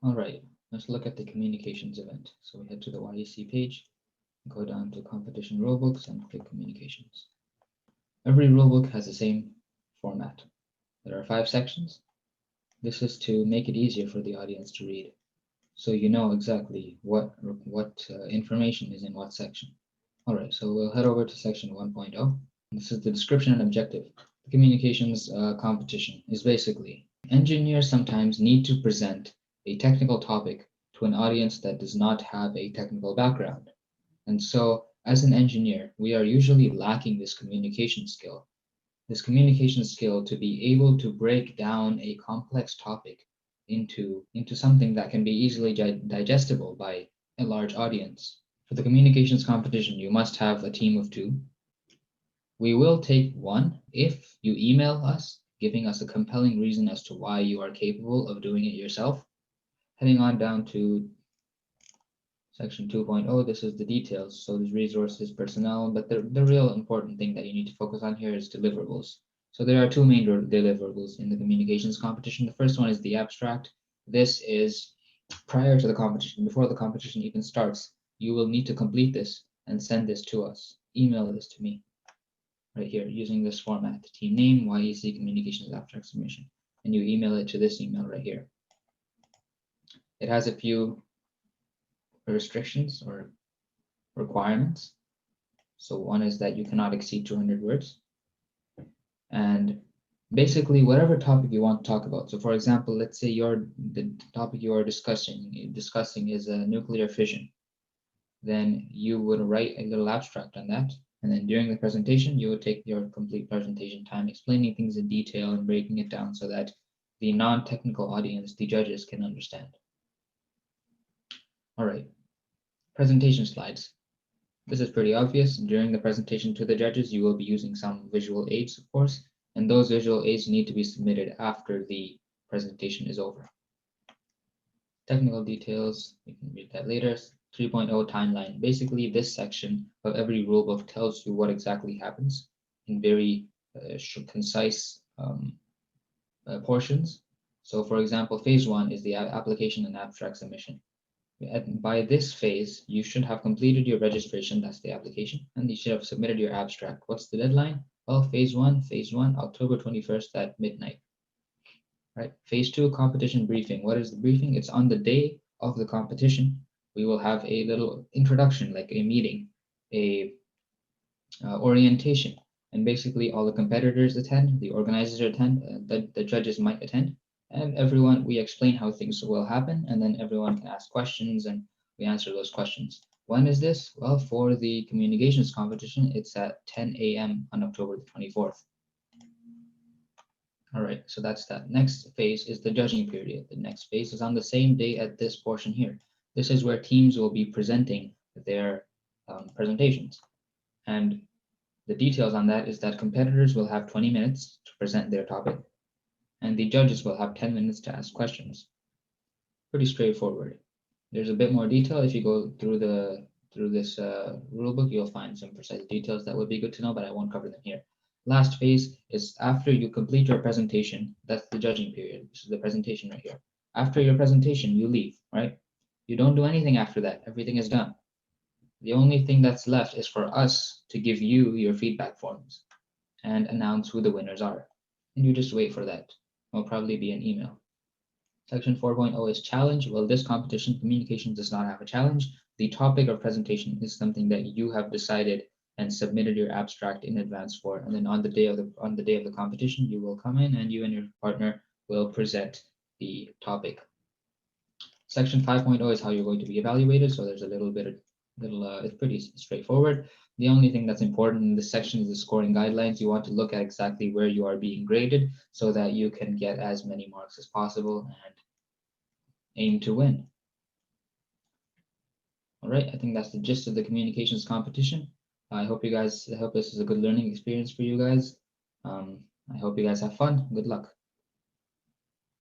All right, let's look at the communications event. So we head to the YEC page, go down to competition rulebooks and click communications. Every rulebook has the same format. There are 5 sections. This is to make it easier for the audience to read, so you know exactly what information is in what section. All right, so we'll head over to section 1.0. This is the description and objective. The communications competition is basically engineers sometimes need to present a technical topic to an audience that does not have a technical background. And so, as an engineer, we are usually lacking this communication skill. This communication skill to be able to break down a complex topic into something that can be easily digestible by a large audience. For the communications competition, you must have a team of 2. We will take 1 if you email us, giving us a compelling reason as to why you are capable of doing it yourself. Heading on down to section 2.0, this is the details. So there's resources, personnel, but the real important thing that you need to focus on here is deliverables. So there are 2 main deliverables in the communications competition. The first one is the abstract. This is prior to the competition, before the competition even starts. You will need to complete this and send this to us. Email this to me right here using this format, team name, YEC communications abstract submission, and you email it to this email right here. It has a few restrictions or requirements. So one is that you cannot exceed 200 words. And basically whatever topic you want to talk about. So for example, let's say the topic you are discussing is nuclear fission. Then you would write a little abstract on that. And then during the presentation, you would take your complete presentation time explaining things in detail and breaking it down so that the non-technical audience, the judges, can understand. All right, presentation slides. This is pretty obvious. During the presentation to the judges, you will be using some visual aids, of course, and those visual aids need to be submitted after the presentation is over. Technical details, you can read that later. 3.0 timeline. Basically, this section of every rulebook tells you what exactly happens in very concise portions. So for example, phase 1 is the application and abstract submission. By this phase, you should have completed your registration, that's the application, and you should have submitted your abstract. What's the deadline? Well, phase 1, October 21st at midnight. Right? Phase 2, competition briefing. What is the briefing? It's on the day of the competition. We will have a little introduction, like a meeting, a orientation, and basically all the competitors attend, the organizers attend, the judges might attend, and everyone, we explain how things will happen, and then everyone can ask questions and we answer those questions. When is this? Well, for the communications competition, it's at 10 a.m. on October the 24th. All right, so that's that. Next phase is the judging period. The next phase is on the same day at this portion here. This is where teams will be presenting their presentations. And the details on that is that competitors will have 20 minutes to present their topic, and the judges will have 10 minutes to ask questions. Pretty straightforward. There's a bit more detail. If you go through this rulebook, you'll find some precise details that would be good to know, but I won't cover them here. Last phase is after you complete your presentation. That's the judging period. This is the presentation right here. After your presentation, you leave, right? You don't do anything after that. Everything is done. The only thing that's left is for us to give you your feedback forms and announce who the winners are. And you just wait for that. It'll probably be an email. Section 4.0 is challenge. Well, this competition, communication does not have a challenge. The topic of presentation is something that you have decided and submitted your abstract in advance for. And then on the day of the competition, you will come in and you and your partner will present the topic. Section 5.0 is how you're going to be evaluated. So there's a little bit of it's pretty straightforward. The only thing that's important in this section is the scoring guidelines. You want to look at exactly where you are being graded so that you can get as many marks as possible and aim to win. All right, I think that's the gist of the communications competition. I hope this is a good learning experience for you guys. I hope you guys have fun. Good luck.